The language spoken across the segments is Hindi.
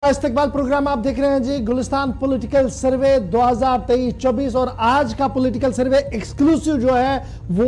इस्तकबाल प्रोग्राम आप देख रहे हैं जी। गुलिस्तान पॉलिटिकल सर्वे 2023-24 और आज का पॉलिटिकल सर्वे एक्सक्लूसिव जो है वो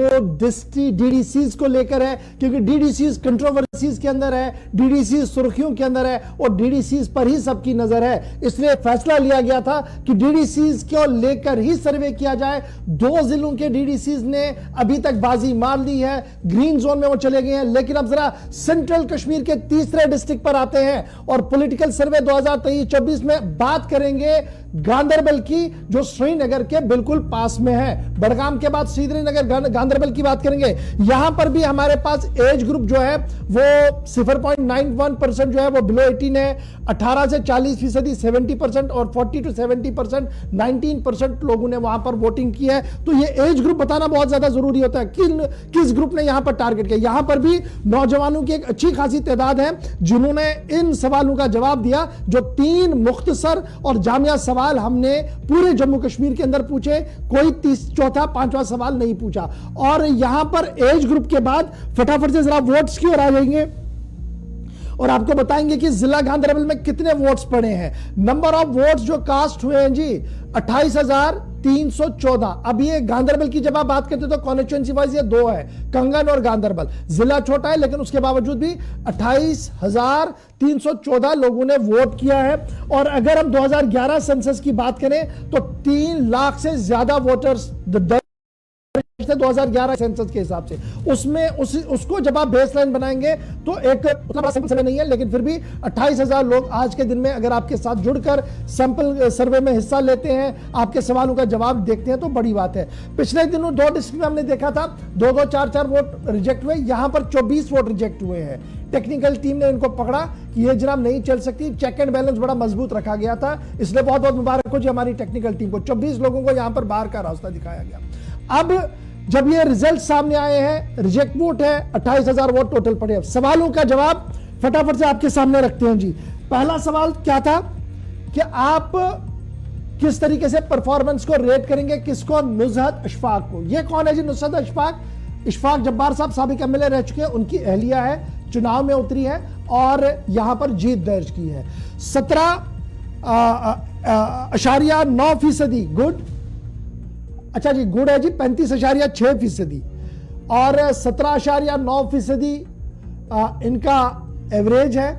डीडीसीज को लेकर है, क्योंकि डीडीसीज कंट्रोवर्सीज के अंदर है, डीडीसीज सुर्खियों के अंदर है और डीडीसीज पर ही सबकी नजर है। इसलिए फैसला लिया गया था कि डीडीसीज को लेकर ही सर्वे किया जाए। 2 जिलों के डीडीसीज ने अभी तक बाजी मार ली है, ग्रीन जोन में वो चले गए हैं। लेकिन अब जरा सेंट्रल कश्मीर के तीसरे डिस्ट्रिक्ट पर आते हैं और पॉलिटिकल सर्वे 2023-24 में बात करेंगे गांदरबल की, जो श्रीनगर के बिल्कुल पास में है। बड़गाम के बाद श्रीनगर गांदरबल की बात करेंगे। यहां पर भी हमारे पास एज ग्रुप जो है वो 0.91% जो है वो बिलो 18 है। 18 से 40% 70% और 40 to 70% 19% लोगों ने वहां पर वोटिंग की है। तो ये एज ग्रुप बताना बहुत ज्यादा जरूरी होता है। किस ग्रुप ने यहां पर टारगेट किया। यहां पर भी नौजवानों की एक अच्छी खासी तादाद है जिन्होंने इन सवालों का जवाब दिया, जो 3 मुख्तसर और जामिया सवाल हमने पूरे जम्मू कश्मीर के अंदर पूछे। कोई चौथा 5वां सवाल नहीं पूछा। और यहां पर एज ग्रुप के बाद फटाफट से जरा वोट्स की ओर आ जाएंगे और आपको बताएंगे कि जिला गांदरबल में कितने वोट्स पड़े हैं। नंबर ऑफ वोट्स जो कास्ट हुए हैं जी 28,314। अब ये गांदरबल की जब आप बात करते तो कॉन्स्टिट्यूएंसी वाइज ये 2 है, कंगन और गांदरबल। जिला छोटा है लेकिन उसके बावजूद भी 28,314 लोगों ने वोट किया है। और अगर हम 2011 सेंसस की बात करें तो 3 लाख से ज्यादा वोटर्स 2011 सेंसस के हिसाब से, उसमें उसको जब आप बेसलाइन बनाएंगे तो एक उतना बड़ा सैंपल सर्वे नहीं है, लेकिन फिर भी 28,000 लोग आज के दिन में अगर आपके साथ जुड़कर सैंपल सर्वे में हिस्सा लेते हैं, आपके सवालों का जवाब देखते हैं तो बड़ी बात है। पिछले दिनों 2 डिस्ट्रिक्ट में हमने देखा था 2-2, 4-4 वोट रिजेक्ट हुए। यहां पर 24 वोट रिजेक्ट हुए हैं। टेक्निकल टीम ने इनको पकड़ा कि ये जनाब नहीं चल सकती। चेक एंड बैलेंस बड़ा मजबूत रखा गया था, इसलिए बहुत बहुत मुबारक हो जी हमारी टेक्निकल टीम को। 24 लोगों को यहां पर बाहर का रास्ता दिखाया गया। अब जब ये रिजल्ट सामने आए हैं, रिजेक्ट वोट है, 28,000 वोट टोटल पड़े। सवालों का जवाब फटाफट से आपके सामने रखते हैं जी। पहला सवाल क्या था कि आप किस तरीके से परफॉर्मेंस को रेट करेंगे, किसको? नुज़हत अशफाक को। ये कौन है जी नुज़हत अशफाक? इशफाक जब्बार साहब साबिक एमएलए रह चुके हैं, उनकी अहलिया है, चुनाव में उतरी है और यहां पर जीत दर्ज की है। 17.9% गुड। अच्छा जी, गुड है जी 35.6% और 17.9% इनका एवरेज है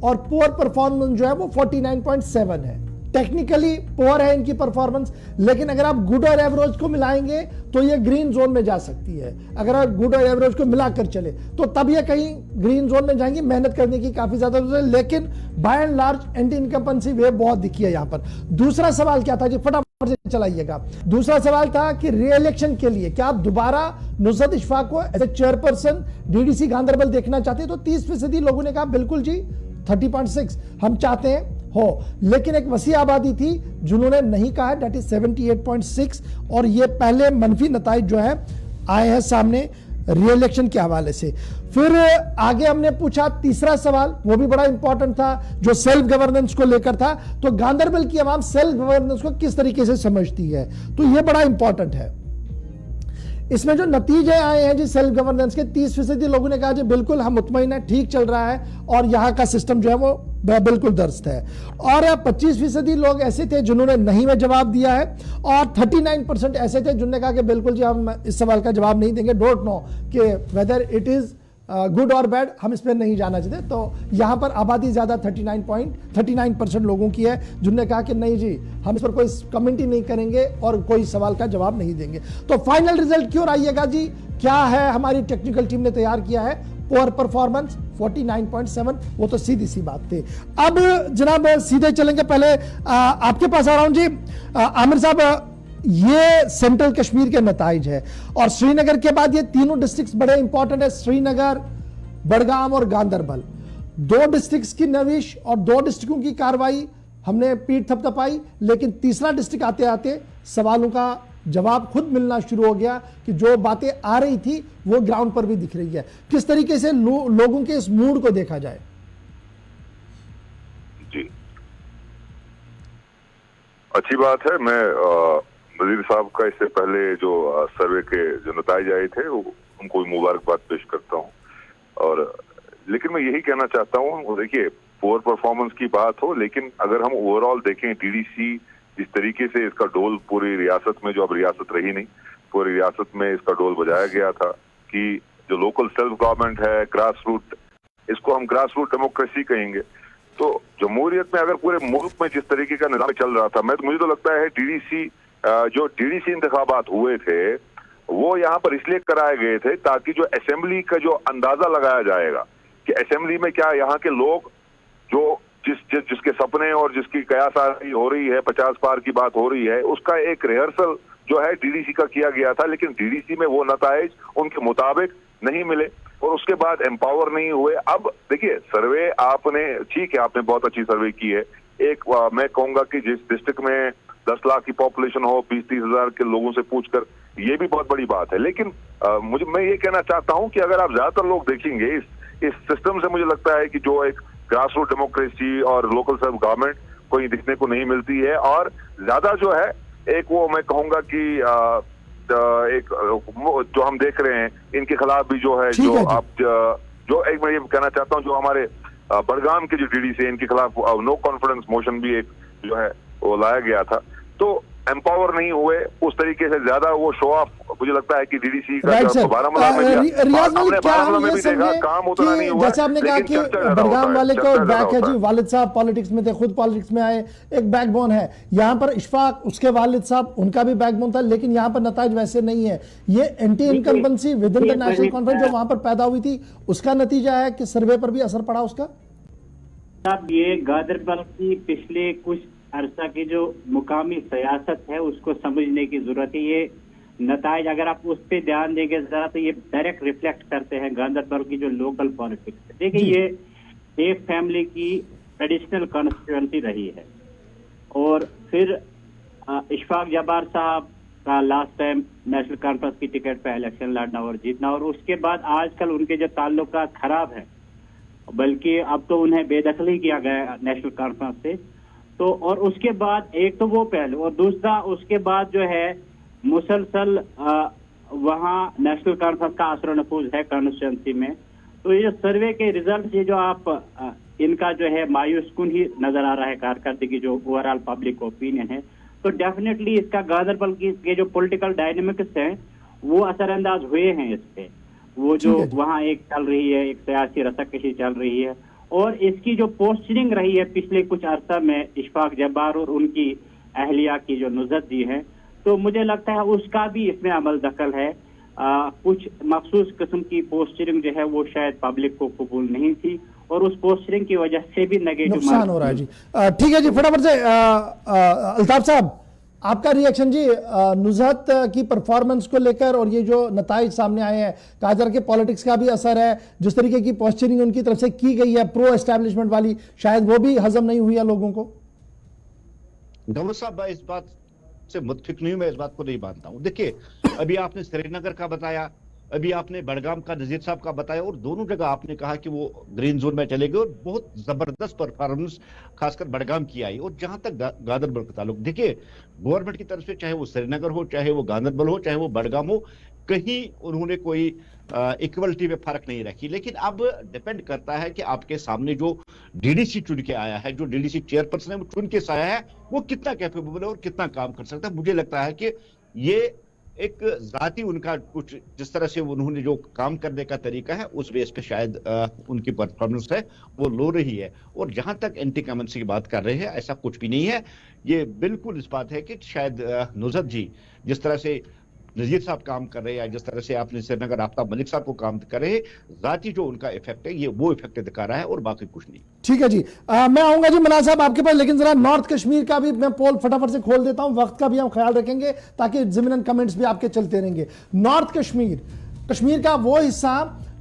और पुअर परफॉर्मेंस जो है वो 49.7 है। टेक्निकली पुअर है इनकी परफॉर्मेंस, लेकिन अगर आप गुड और एवरेज को मिलाएंगे तो ये ग्रीन जोन में जा सकती है। अगर आप गुड और एवरेज को मिलाकर चले तो तब ये कहीं ग्रीन जोन में जाएंगी। मेहनत करने की काफी ज्यादा जरूरत है, लेकिन by and large anti incumbency wave बहुत दिखी है यहां पर। दूसरा सवाल क्या था जी, फटाफट से चलाइएगा। दूसरा सवाल था कि री-इलेक्शन के लिए क्या आप दोबारा नुज़हत इशफाक को as a chairperson DDC Ganderbal देखना चाहते हैं? तो 30% लोगों ने कहा बिल्कुल जी, 30.6 हम चाहते हैं हो। लेकिन एक वसी आबादी थी जिन्होंने नहीं कहा, डेट इज 78.6। और ये पहले मनफी नताइज जो है आए हैं सामने री-इलेक्शन के हवाले से। फिर आगे हमने पूछा तीसरा सवाल, वो भी बड़ा इंपॉर्टेंट था, जो सेल्फ गवर्नेंस को लेकर था। तो गांदरबल की आवाम सेल्फ गवर्नेंस को किस तरीके से समझती है, तो ये बड़ा इंपॉर्टेंट है। इसमें जो नतीजे आए हैं जी सेल्फ गवर्नेंस के, 30% लोगों ने कहा जी बिल्कुल हम मुतमईन है, ठीक चल रहा है और यहाँ का सिस्टम जो है वो बिल्कुल दुरुस्त है। और 25% लोग ऐसे थे जिन्होंने नहीं में जवाब दिया है और 39% ऐसे थे जिन्होंने कहा कि बिल्कुल जी हम इस सवाल का जवाब नहीं देंगे, डोंट नो कि वेदर इट इज गुड और बैड, हम इस पर नहीं जाना चाहते। तो यहां पर आबादी ज्यादा 39% लोगों की है जिन्होंने कहा कि नहीं जी हम इस पर कोई कमेंट ही नहीं करेंगे और कोई सवाल का जवाब नहीं देंगे। तो फाइनल रिजल्ट क्यों आइएगा जी, क्या है हमारी टेक्निकल टीम ने तैयार किया है? पुअर परफॉर्मेंस 49.7, वो तो सीधी सी बात थी। अब जनाब सीधे चलेंगे, पहले आपके पास आ रहा हूं जी आमिर साहब। ये सेंट्रल कश्मीर के नताइज है और श्रीनगर के बाद ये तीनों डिस्ट्रिक्ट्स बड़े इंपॉर्टेंट है, श्रीनगर, बड़गाम और गांदरबल। 2 डिस्ट्रिक्ट्स की नविश और 2 डिस्ट्रिक्टों की कार्रवाई हमने पीठ थपथपाई, लेकिन तीसरा डिस्ट्रिक्ट आते आते सवालों का जवाब खुद मिलना शुरू हो गया कि जो बातें आ रही थी वो ग्राउंड पर भी दिख रही है। किस तरीके से लोगों के इस मूड को देखा जाए? जी, अच्छी बात है। मैं वजीर साहब का इससे पहले जो सर्वे के जो नतीजे आए थे उनको मुबारकबाद पेश करता हूं। और लेकिन मैं यही कहना चाहता हूं, देखिए पुअर परफॉर्मेंस की बात हो, लेकिन अगर हम ओवरऑल देखें टीडीसी जिस तरीके से इसका डोल पूरी रियासत में, जो अब रियासत रही नहीं, पूरी रियासत में इसका डोल बजाया गया था कि जो लोकल सेल्फ गवर्नमेंट है, ग्रास रूट, इसको हम ग्रास रूट डेमोक्रेसी कहेंगे। तो जमहूरियत में अगर पूरे मुल्क में जिस तरीके का निजाम चल रहा था, मुझे तो लगता है जो टीडीसी इंतखाबात हुए थे वो यहाँ पर इसलिए कराए गए थे ताकि जो असेंबली का जो अंदाजा लगाया जाएगा कि असेंबली में क्या यहाँ के लोग जो जिसके सपने और जिसकी कयासारी हो रही है, 50 पार की बात हो रही है, उसका एक रिहर्सल जो है डीडीसी का किया गया था, लेकिन डीडीसी में वो नताइज उनके मुताबिक नहीं मिले और उसके बाद एम्पावर नहीं हुए। अब देखिए, सर्वे आपने, ठीक है, आपने बहुत अच्छी सर्वे की है। मैं कहूंगा कि जिस डिस्ट्रिक्ट में 10 लाख की पॉपुलेशन हो, 20-30 हजार के लोगों से पूछकर, ये भी बहुत बड़ी बात है। लेकिन मैं ये कहना चाहता हूं कि अगर आप ज्यादातर लोग देखेंगे इस सिस्टम से, मुझे लगता है कि जो एक ग्रास रूट डेमोक्रेसी और लोकल सेल्फ गवर्नमेंट कोई दिखने को नहीं मिलती है। और ज्यादा जो है एक वो मैं कहूंगा कि एक जो हम देख रहे हैं इनके खिलाफ भी जो है, मैं ये कहना चाहता हूं, जो हमारे बड़गाम के जो डीडीसी है इनके खिलाफ नो कॉन्फिडेंस मोशन भी एक जो है वो लाया गया था। तो एम्पावर नहीं हुए उस तरीके से, ज्यादा वो शो ऑफ मुझे लगता है कि डीडीसी का बारामूला में भी देखा, काम उतना नहीं हुआ। जैसे आपने कहा कि बड़गाम वाले को बैक है जी, वालिद साहब पॉलिटिक्स में थे, खुद पॉलिटिक्स में आए, एक बैकबोन है। यहाँ पर इशफाक, उसके वालिद साहब, उनका भी बैकबोन था, लेकिन यहाँ पर नताज वैसे नहीं है। ये anti incumbency with in the national conference जो वहां पर पैदा हुई थी, उसका नतीजा है कि सर्वे पर भी असर पड़ा उसका। साहब, ये गादरबल की पिछले कुछ अरसा की जो मुकामी सियासत है उसको समझने की जरूरत है। ये नताइज अगर आप उस पर ध्यान देंगे जरा, तो ये डायरेक्ट रिफ्लेक्ट करते हैं गांधरबल की जो लोकल पॉलिटिक्स है। देखिए, ये एक फैमिली की ट्रेडिशनल कॉन्स्टिट्यूएंसी रही है और फिर इशफाक जब्बार साहब का लास्ट टाइम नेशनल कॉन्फ्रेंस की टिकट पे इलेक्शन लड़ना और जीतना, और उसके बाद आजकल उनके जो ताल्लुकात खराब है, बल्कि अब तो उन्हें बेदखली किया गया नेशनल कॉन्फ्रेंस से। तो और उसके बाद एक तो वो पहलू, और दूसरा उसके बाद जो है मुसलसल वहाँ नेशनल कॉन्फ्रेंस का असर नफूज है कॉन्स्टिट्यूंसी में। तो ये सर्वे के रिजल्ट, ये जो आप इनका जो है मायूस कुन ही नजर आ रहा है कारकर्दगी जो ओवरऑल पब्लिक ओपिनियन है। तो डेफिनेटली इसका गांधरबल के जो पॉलिटिकल डायनेमिक्स हैं वो असरअंदाज हुए हैं इस पे। वो जो वहाँ एक चल रही है, एक सियासी रस्साकशी चल रही है, और इसकी जो पोस्टरिंग रही है पिछले कुछ अर्सा में इशफाक जब्बार और उनकी अहलिया की जो नुज़रत दी है, तो मुझे लगता है उसका भी इसमें अमल दखल है। कुछ मखसूस किस्म की पोस्टरिंग जो है वो शायद पब्लिक को कबूल नहीं थी और उस पोस्टरिंग की वजह से भी नेगेटिव नुकसान हो रहा है जी। ठीक है जी, फटाफट से अल्ताफ साहब आपका रिएक्शन जी नुज़रत की परफॉर्मेंस को लेकर, और ये जो नताइज सामने आए हैं, कहा जा रहा है कि पॉलिटिक्स का भी असर है, जिस तरीके की पोस्चरिंग उनकी तरफ से की गई है प्रो एस्टैब्लिशमेंट वाली, शायद वो भी हजम नहीं हुई है लोगों को। गवर साहब, मैं इस बात से मुत्फिक नहीं हूं, मैं इस बात को नहीं मानता हूं। देखिए, अभी आपने श्रीनगर का बताया, अभी आपने बड़गाम का नजीर साहब का बताया, और दोनों जगह आपने कहा कि वो ग्रीन जोन में चले गए और बहुत जबरदस्त परफॉर्मेंस खासकर बड़गाम की आई। और जहां तक गांधरबल का ताल्लुक, देखिए गवर्नमेंट की तरफ से चाहे वो श्रीनगर हो, चाहे वो गांधरबल हो, चाहे वो बड़गाम हो, कहीं उन्होंने कोई इक्वलिटी में फर्क नहीं रखी। लेकिन अब डिपेंड करता है कि आपके सामने जो डीडीसी चुन के आया है, जो डीडीसी चेयरपर्सन है वो चुन के आया है, वो कितना कैपेबल है और कितना काम कर सकता है। मुझे लगता है कि ये एक जाती उनका कुछ जिस तरह से उन्होंने जो काम करने का तरीका है उस बेस पे शायद उनकी परफॉर्मेंस है वो लो रही है। और जहां तक एंटी कमेंसी की बात कर रहे हैं, ऐसा कुछ भी नहीं है। ये बिल्कुल इस बात है कि शायद नुज़रत जी जिस तरह से नजीर साहब काम कर रहे हैं, जिस तरह से आपने श्रीनगर आफ्ताब मलिक साहब को काम कर रहे हैं, जाती जो उनका इफेक्ट है ये वो इफेक्ट दिखा रहा है और बाकी कुछ नहीं। ठीक है जी, मैं आऊंगा जी मनाज साहब आपके पास, लेकिन जरा नॉर्थ कश्मीर का भी मैं पोल फटाफट से खोल देता हूं, वक्त का भी हम ख्याल रखेंगे ताकि ज़मीनन कमेंट्स भी आपके चलते रहेंगे। नॉर्थ कश्मीर का वो हिस्सा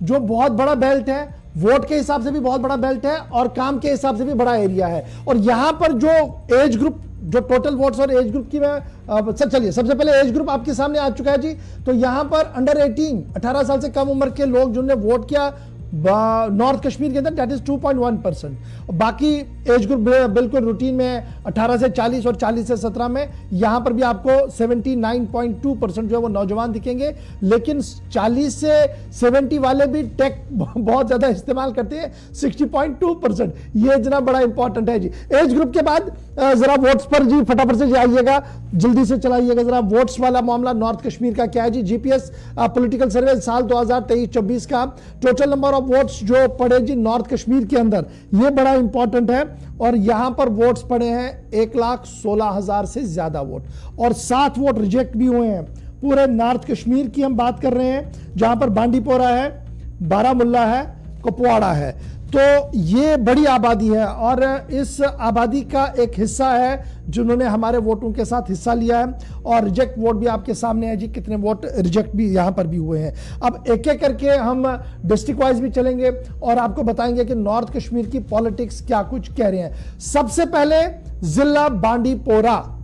जो बहुत बड़ा बेल्ट है, वोट के हिसाब से भी बहुत बड़ा बेल्ट है और काम के हिसाब से भी बड़ा एरिया है, और यहां पर जो एज ग्रुप, जो टोटल वोट्स और एज ग्रुप की मैं चलिए सबसे पहले एज ग्रुप आपके सामने आ चुका है जी। तो यहां पर अंडर 18 साल से कम उम्र के लोग जिन्होंने वोट किया नॉर्थ कश्मीर के अंदर दैट इज 2.1%। बाकी एज ग्रुप बिल्कुल रूटीन में 18 से 40 और 40 से 17 में, यहां पर भी आपको 79.2% जो है वो नौजवान दिखेंगे। लेकिन 40 से 70 वाले भी टेक बहुत ज्यादा इस्तेमाल करते हैं, 60.2%। ये इतना बड़ा इंपॉर्टेंट है जी। एज ग्रुप के बाद जरा वोट्स पर जी फटाफट से आइएगा, जल्दी से चलाइएगा जरा। वोट्स वाला मामला नॉर्थ कश्मीर का क्या है जी? जीपीएस पॉलिटिकल सर्वे साल 2023-24 का टोटल नंबर ऑफ वोट्स जो पड़े जी नॉर्थ कश्मीर के अंदर, ये बड़ा इंपॉर्टेंट है। और यहां पर वोट्स पड़े हैं 1,16,000 से ज्यादा वोट, और 7 वोट रिजेक्ट भी हुए हैं। पूरे नॉर्थ कश्मीर की हम बात कर रहे हैं, जहां पर बांडीपोरा है, बारामुल्ला है, कुपवाड़ा है। तो ये बड़ी आबादी है, और इस आबादी का एक हिस्सा है जिन्होंने हमारे वोटों के साथ हिस्सा लिया है। और रिजेक्ट वोट भी आपके सामने है जी, कितने वोट रिजेक्ट भी यहां पर भी हुए हैं। अब एक एक करके हम डिस्ट्रिक्ट वाइज भी चलेंगे और आपको बताएंगे कि नॉर्थ कश्मीर की पॉलिटिक्स क्या कुछ कह रहे हैं। सबसे पहले जिला बांडीपोरा,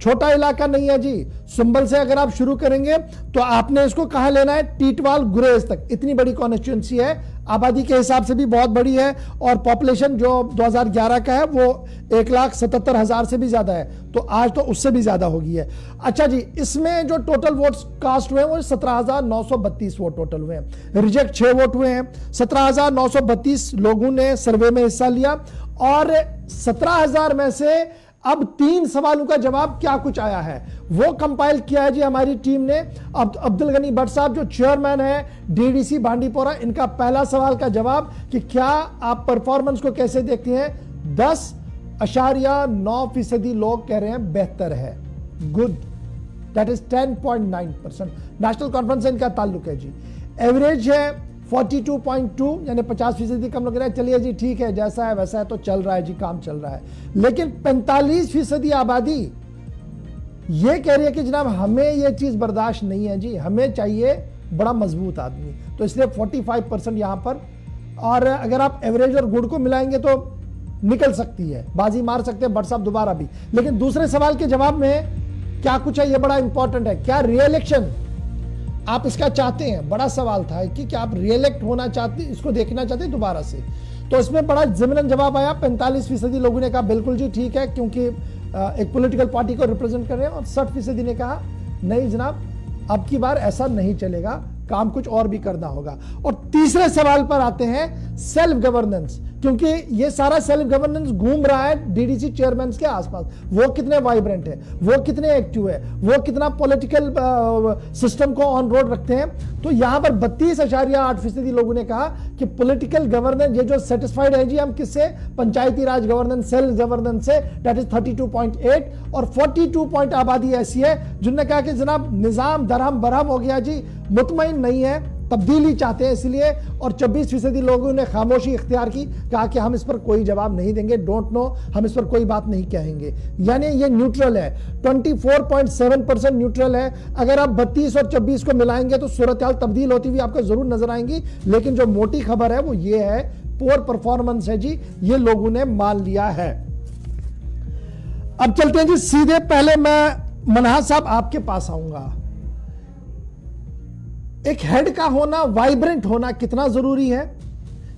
छोटा इलाका नहीं है जी। सुंबल से अगर आप शुरू करेंगे तो आपने इसको कहां लेना है? टीटवाल गुरेज तक। इतनी बड़ी कॉन्स्टिट्यूंसी है, आबादी के हिसाब से भी बहुत बड़ी है, और पॉपुलेशन जो 2011 का है वो 1,77,000 से भी ज्यादा है। तो आज तो उससे भी ज्यादा होगी है। अच्छा जी, इसमें जो टोटल वोट्स कास्ट हुए हैं वो 17,932 वोट टोटल हुए हैं। रिजेक्ट 6 वोट हुए हैं। 17,932 लोगों ने सर्वे में हिस्सा लिया, और 17,000 में से अब 3 सवालों का जवाब क्या कुछ आया है वो कंपाइल किया है जी हमारी टीम ने। अब अब्दुल गनी भट्ट साहब जो चेयरमैन है डीडीसी बांडीपोरा, इनका पहला सवाल का जवाब कि क्या आप परफॉर्मेंस को कैसे देखते हैं? 10.9% लोग कह रहे हैं बेहतर है, good, that is 10.9%। National conference से इनका ताल्लुक है जी। एवरेज है 42.2, यानी 50% कम लोग रहे हैं। चलिए जी ठीक है, जैसा है वैसा है, तो चल रहा है जी, काम चल रहा है। लेकिन 45% आबादी ये कह रही है कि जनाब हमें ये चीज बर्दाश्त नहीं है जी, हमें चाहिए बड़ा मजबूत आदमी। तो इसलिए 45% यहां पर। और अगर आप एवरेज और गुड को मिलाएंगे तो निकल सकती है, बाजी मार सकते हैं भट्ट साहब दोबारा भी। लेकिन दूसरे सवाल के जवाब में क्या कुछ है, ये बड़ा इंपॉर्टेंट है। क्या रीइलेक्शन आप इसका चाहते हैं? बड़ा सवाल था कि क्या आप रीइलेक्ट होना चाहते, इसको देखना चाहते हैं दोबारा से? तो इसमें बड़ा ज़मीनन जवाब आया। 45% लोगों ने कहा बिल्कुल जी ठीक है, क्योंकि एक पॉलिटिकल पार्टी को रिप्रेजेंट कर रहे हैं। और 60% ने कहा नहीं जनाब, अब की बार ऐसा नहीं चलेगा, काम कुछ और भी करना होगा। और तीसरे सवाल पर आते हैं सेल्फ गवर्नेंस, क्योंकि ये सारा सेल्फ गवर्नेंस घूम रहा है डीडीसी चेयरमैन के आसपास। वो कितने वाइब्रेंट है, वो कितने एक्टिव है, वो कितना पॉलिटिकल सिस्टम को ऑन रोड रखते हैं। तो यहां पर 32.8% लोगों ने कहा कि पॉलिटिकल गवर्नेंस, ये जो सेटिस्फाइड है जी हम किससे? पंचायती राज गवर्नेंस, सेल्फ गवर्नेंस से, दैट इज 32.8। और 42 पॉइंट आबादी ऐसी है जिन्होंने कहा कि जनाब निजाम दरहम बरहम हो गया जी, मुतमईन नहीं है, तब्दीली चाहते हैं इसलिए। और 24% लोगों ने खामोशी इख्तियार की, कहा कि हम इस पर कोई जवाब नहीं देंगे, डोंट नो, हम इस पर कोई बात नहीं कहेंगे। यानी ये न्यूट्रल है। 24.7% न्यूट्रल है। अगर आप 32 और 24 को मिलाएंगे तो सूरत हाल तब्दील होती हुई आपको जरूर नजर आएंगी। लेकिन जो मोटी खबर है वो ये है, पुअर परफॉर्मेंस है जी, ये लोगों ने मान लिया है। अब चलते हैं जी सीधे, पहले मैं मनहाज साहब आपके पास आऊंगा। एक हेड का होना, वाइब्रेंट होना कितना जरूरी है?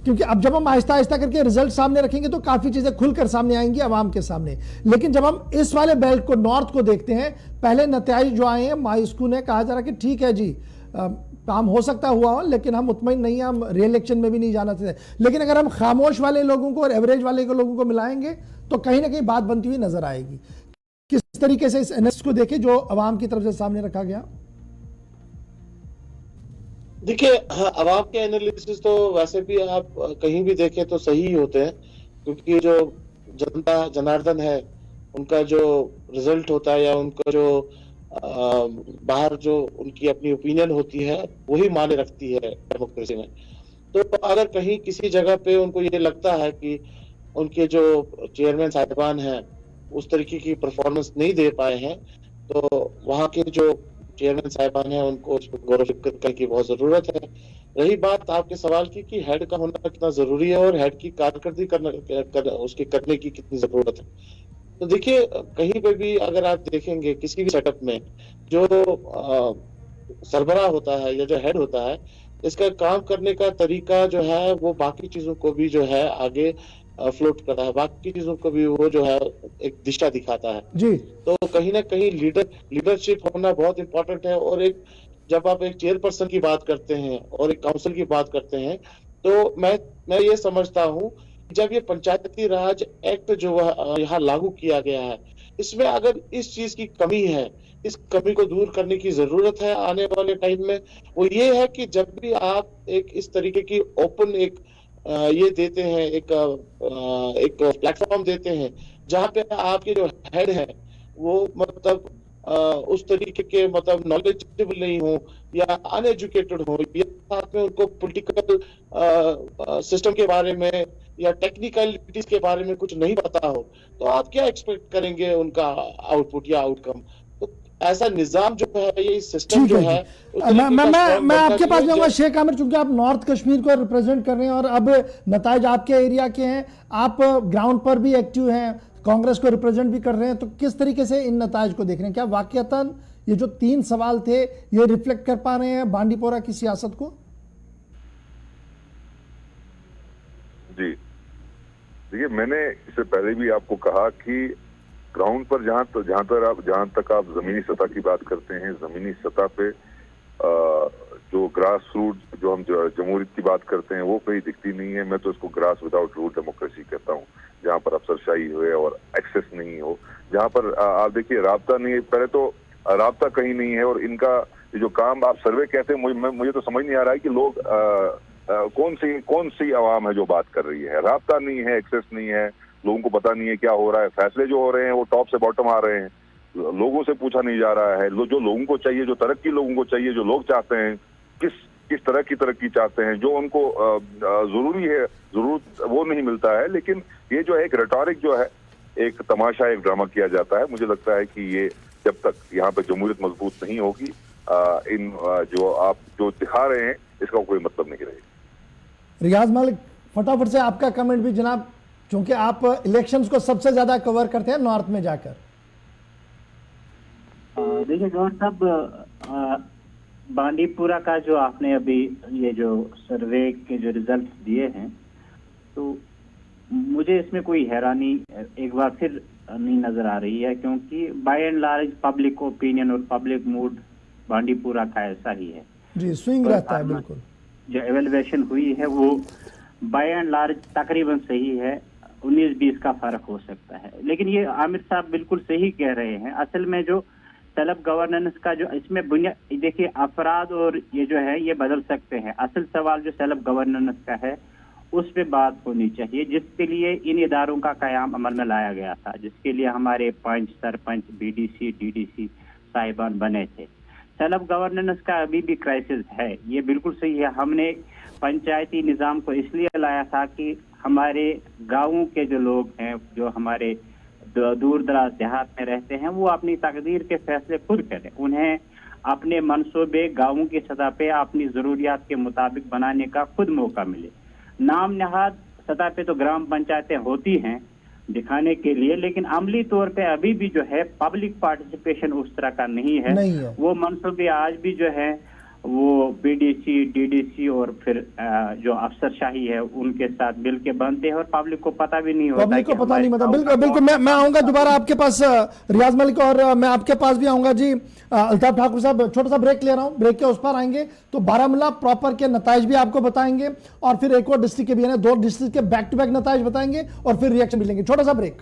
क्योंकि अब जब हम आहिस्ता आहिस्ता करके रिजल्ट सामने रखेंगे तो काफी चीजें खुलकर सामने आएंगी आवाम के सामने। लेकिन जब हम इस वाले बेल्ट को, नॉर्थ को देखते हैं, पहले नतीजे जो आए हैं, माइस्कू ने कहा जा रहा कि ठीक है जी, काम हो सकता हुआ हो, लेकिन हम मुतमईन नहीं हैं, हम री-इलेक्शन में भी नहीं जाना चाहते। लेकिन अगर हम खामोश वाले लोगों को और एवरेज वाले लोगों को मिलाएंगे तो कहीं ना कहीं बात बनती हुई नजर आएगी। किस तरीके से इस एनएस को देखें जो अवाम की तरफ से सामने रखा गया? देखिए, अवाम के एनालिसिस तो वैसे भी आप कहीं भी देखें तो सही होते हैं, क्योंकि जो जनता जनार्दन है उनका जो रिजल्ट होता है या उनका जो बाहर जो उनकी अपनी ओपिनियन होती है वही माने रखती है डेमोक्रेसी में। तो अगर कहीं किसी जगह पे उनको ये लगता है कि उनके जो चेयरमैन साहिबान हैं उस तरीके की परफॉर्मेंस नहीं दे पाए हैं, तो वहाँ के जो चेयरमैन साहिबान हैं उनको गौर फिक्र करने की बहुत जरूरत है। रही बात आपके सवाल की कि हेड का होना कितना जरूरी है और हेड की कारकर्दगी उसके करने की कितनी जरूरत है, तो देखिए कहीं पे भी अगर आप देखेंगे किसी भी सेटअप में जो सरबराह होता है या जो हेड होता है इसका काम करने का तरीका जो है वो बाकी चीजों को भी जो है आगे फ्लोट करता है, बाकी चीजों को भी वो जो है एक दिशा दिखाता है। जी तो कहीं ना कहीं लीडरशिप होना बहुत इंपॉर्टेंट है। और एक जब आप एक चेयरपर्सन की बात करते हैं और एक काउंसिल की बात करते हैं, तो मैं ये समझता हूं जब ये पंचायती राज एक्ट जो यहाँ लागू किया गया है, इसमें अगर इस चीज की कमी है, इस कमी को दूर करने की जरूरत है आने वाले टाइम में, वो ये है कि जब भी आप एक इस तरीके की ओपन एक ये देते हैं, एक प्लेटफॉर्म देते हैं जहाँ पे आपके जो हेड है वो मतलब उस तरीके के मतलब नॉलेजेबल नहीं हो या अनएजुकेटेड हो, या साथ में उनको पॉलिटिकल सिस्टम के बारे में या टेक्निकलिटीज के बारे में कुछ नहीं पता हो, तो आप क्या एक्सपेक्ट करेंगे उनका आउटपुट या आउटकम? तो ऐसा निजाम जो है, ये सिस्टम जो है, मैं आपके पास जाऊंगा शेख आमिर, चूंकि आप नॉर्थ कश्मीर को रिप्रेजेंट कर रहे हैं और अब नताइज आपके एरिया के हैं, आप ग्राउंड पर भी एक्टिव हैं, कांग्रेस को रिप्रेजेंट भी कर रहे हैं, तो किस तरीके से इन नताइज को देख रहे हैं? क्या वाकईतन ये जो 3 सवाल थे ये रिफ्लेक्ट कर पा रहे हैं बांडीपोरा की सियासत को? जी देखिए, मैंने इससे पहले भी आपको कहा कि ग्राउंड पर जहां तक आप जमीनी सतह की बात करते हैं, जमीनी सतह पे जो ग्रास रूट जो हम जमहूरियत की बात करते हैं वो कहीं दिखती नहीं है। मैं तो इसको ग्रास विदाउट रूट डेमोक्रेसी कहता हूँ, जहाँ पर अफसरशाही हुए और एक्सेस नहीं हो, जहाँ पर आप देखिए राब्ता नहीं है, पहले तो राब्ता कहीं नहीं है। और इनका जो काम आप सर्वे कहते हैं, मुझे तो समझ नहीं आ रहा है कि लोग कौन सी आवाम है जो बात कर रही है। राब्ता नहीं है, एक्सेस नहीं है, लोगों को पता नहीं है क्या हो रहा है, फैसले जो हो रहे हैं वो टॉप से बॉटम आ रहे हैं, लोगों से पूछा नहीं जा रहा है। जो लोगों को चाहिए, जो तरक्की लोगों को चाहिए, जो लोग चाहते हैं, किस तरह की तरक्की चाहते हैं, जो उनको जरूरी है, जरूरत वो नहीं मिलता है। लेकिन ये जो एक रेटोरिक जो है, एक तमाशा, एक ड्रामा किया जाता है। मुझे लगता है कि ये जब तक यहाँ पे जमहूरियत मजबूत नहीं होगी, इन जो आप जो दिखा रहे हैं इसका कोई मतलब नहीं रहेगा। रियाज मलिक, फटाफट से आपका कमेंट भी जनाब, क्योंकि आप इलेक्शंस को सबसे ज्यादा कवर करते हैं नॉर्थ में जाकर। देखिए गौर साहब, बांडीपुरा का जो आपने अभी ये जो सर्वे के जो रिजल्ट दिए हैं, तो मुझे इसमें कोई हैरानी एक बार फिर नहीं नजर आ रही है, क्योंकि by and large public opinion और पब्लिक मूड बांडीपुरा का ऐसा ही है जी, स्विंग रहता है। बिल्कुल जो एवेल्युएशन हुई है वो बाय एंड लार्ज तकरीबन सही है, 19-20 का फर्क हो सकता है। लेकिन ये आमिर साहब बिल्कुल सही कह रहे हैं, असल में जो सेल्फ गवर्नेंस का जो इसमें बुनियाद, देखिए अफराद और ये जो है ये बदल सकते हैं, असल सवाल जो सेल्फ गवर्नेंस का है उस पे बात होनी चाहिए, जिसके लिए इन इदारों का कयाम अमल में लाया गया था, जिसके लिए हमारे पंच, सरपंच, बीडीसी, डीडीसी साहिबान बने थे। सेल्फ गवर्नेंस का अभी भी क्राइसिस है, ये बिल्कुल सही है। हमने पंचायती निजाम को इसलिए लाया था कि हमारे गांवों के जो लोग हैं, जो हमारे दूर दराज देहात में रहते हैं, वो अपनी तकदीर के फैसले खुद करें, उन्हें अपने मनसूबे गांवों की सतह पे अपनी जरूरियात के मुताबिक बनाने का खुद मौका मिले। नाम नहाद सतह पे तो ग्राम पंचायतें होती हैं दिखाने के लिए, लेकिन अमली तौर पे अभी भी जो है पब्लिक पार्टिसिपेशन उस तरह का नहीं है। वो मनसूबे आज भी जो है वो बीडीसी, डीडीसी और फिर जो अफसरशाही है उनके साथ मिल के बनते हैं और पब्लिक को पता भी नहीं होता, पब्लिक को पता नहीं होता। बिल्कुल मैं आऊंगा दोबारा आपके पास रियाज मलिक, और मैं आपके पास भी आऊंगा जी। अल्ताफ ठाकुर साहब, छोटा सा ब्रेक ले रहा हूं, ब्रेक के उस पर आएंगे तो बारामूला प्रॉपर के नताइज भी आपको बताएंगे और फिर एक और डिस्ट्रिक्ट के भी है, 2 डिस्ट्रिक्ट के बैक टू बैक नताइज बताएंगे और फिर रिएक्शन भी लेंगे। छोटा सा ब्रेक।